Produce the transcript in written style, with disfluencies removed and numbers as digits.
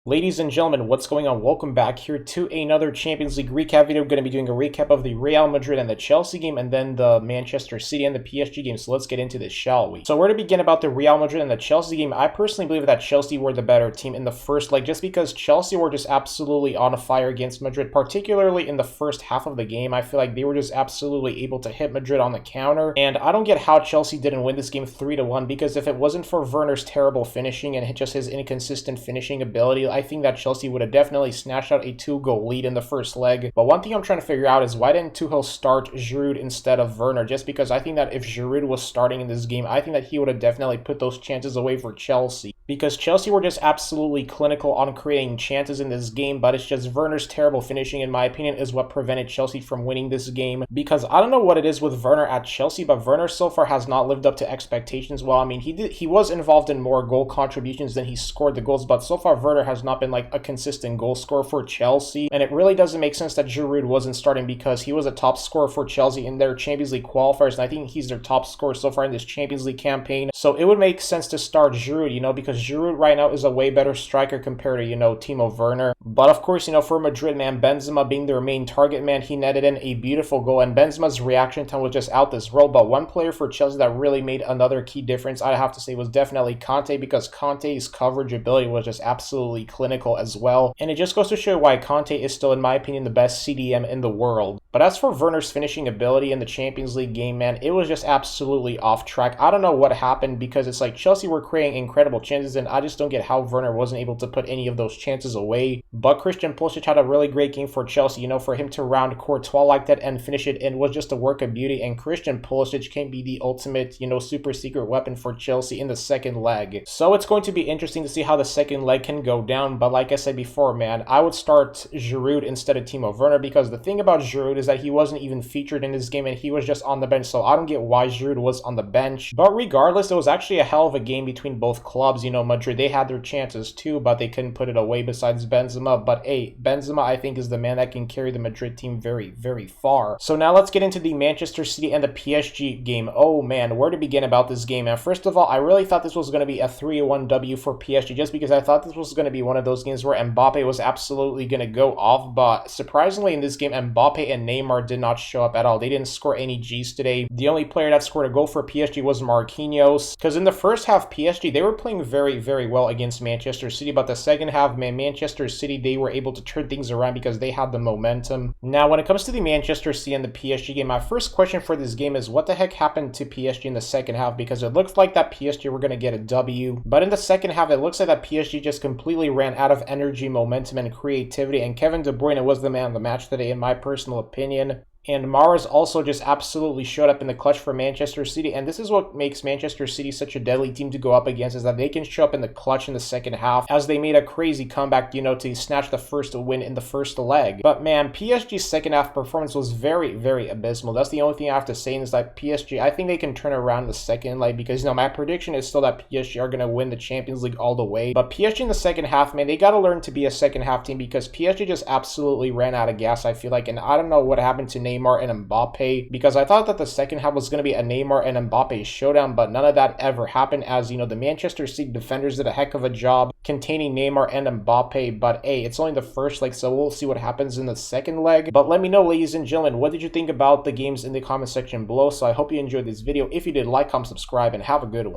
Ladies and gentlemen, what's going on? Welcome back here to another Champions League recap video. I'm going to be doing a recap of the Real Madrid and the Chelsea game, and then the Manchester City and the PSG game. So let's get into this, shall we? So where to begin about the Real Madrid and the Chelsea game? I personally believe that Chelsea were the better team in the first leg, just because Chelsea were just absolutely on fire against Madrid, particularly in the first half of the game. I feel like they were just absolutely able to hit Madrid on the counter, and I don't get how Chelsea didn't win this game 3-1, because if it wasn't for Werner's terrible finishing and just his inconsistent finishing ability, I think that Chelsea would have definitely snatched out a 2-goal lead in the first leg. But one thing I'm trying to figure out is why didn't Tuchel start Giroud instead of Werner? Just because I think that if Giroud was starting in this game, I think that he would have definitely put those chances away for Chelsea. Because Chelsea were just absolutely clinical on creating chances in this game, but it's just Werner's terrible finishing, in my opinion, is what prevented Chelsea from winning this game. Because I don't know what it is with Werner at Chelsea, but Werner so far has not lived up to expectations. Well, I mean, he was involved in more goal contributions than he scored the goals, but so far Werner has not been like a consistent goal scorer for Chelsea, and it really doesn't make sense that Giroud wasn't starting, because he was a top scorer for Chelsea in their Champions League qualifiers, and I think he's their top scorer so far in this Champions League campaign. So it would make sense to start Giroud, because Giroud right now is a way better striker compared to, Timo Werner. But of course, for Madrid, man, Benzema being their main target man, he netted in a beautiful goal, and Benzema's reaction time was just out this world. But one player for Chelsea that really made another key difference, I have to say, was definitely Kanté, because Kanté's coverage ability was just absolutely clinical as well. And it just goes to show why Kanté is still, in my opinion, the best CDM in the world. But as for Werner's finishing ability in the Champions League game, man, it was just absolutely off track. I don't know what happened, because it's like Chelsea were creating incredible chances, and I just don't get how Werner wasn't able to put any of those chances away. But Christian Pulisic had a really great game for Chelsea. For him to round Courtois like that and finish it in was just a work of beauty, and Christian Pulisic can be the ultimate, super secret weapon for Chelsea in the second leg. So it's going to be interesting to see how the second leg can go down, but like I said before, man, I would start Giroud instead of Timo Werner, because the thing about Giroud is that he wasn't even featured in this game, and he was just on the bench, so I don't get why Giroud was on the bench. But regardless, it was actually a hell of a game between both clubs. Madrid, they had their chances too, but they couldn't put it away besides Benzema. But hey, Benzema, I think, is the man that can carry the Madrid team very, very far. So now let's get into the Manchester City and the PSG game. Oh man, where to begin about this game, man? First of all, I really thought this was going to be a 3-1 W for PSG, just because I thought this was going to be one of those games where Mbappe was absolutely going to go off. But surprisingly, in this game, Mbappe and Neymar did not show up at all. They didn't score any Gs today. The only player that scored a goal for PSG was Marquinhos, because in the first half, PSG, they were playing very, very well against Manchester City, but the second half, man, Manchester City, they were able to turn things around because they had the momentum. Now, when it comes to the Manchester City and the PSG game, my first question for this game is what the heck happened to PSG in the second half, because it looks like that PSG were going to get a W, but in the second half, it looks like that PSG just completely ran out of energy, momentum, and creativity, and Kevin De Bruyne was the man of the match today, in my personal opinion. And Mahrez also just absolutely showed up in the clutch for Manchester City, and this is what makes Manchester City such a deadly team to go up against, is that they can show up in the clutch in the second half, as they made a crazy comeback, to snatch the first win in the first leg. But man, PSG's second half performance was very, very abysmal. That's the only thing I have to say, is that PSG, I think they can turn around in the second leg, because, my prediction is still that PSG are going to win the Champions League all the way. But PSG in the second half, man, they got to learn to be a second half team, because PSG just absolutely ran out of gas, I feel like, and I don't know what happened to Neymar and Mbappe, because I thought that the second half was going to be a Neymar and Mbappe showdown, but none of that ever happened, as, the Manchester City defenders did a heck of a job containing Neymar and Mbappe. But hey, it's only the first leg, so we'll see what happens in the second leg. But let me know, ladies and gentlemen, what did you think about the games in the comment section below? So I hope you enjoyed this video. If you did, like, comment, subscribe, and have a good one.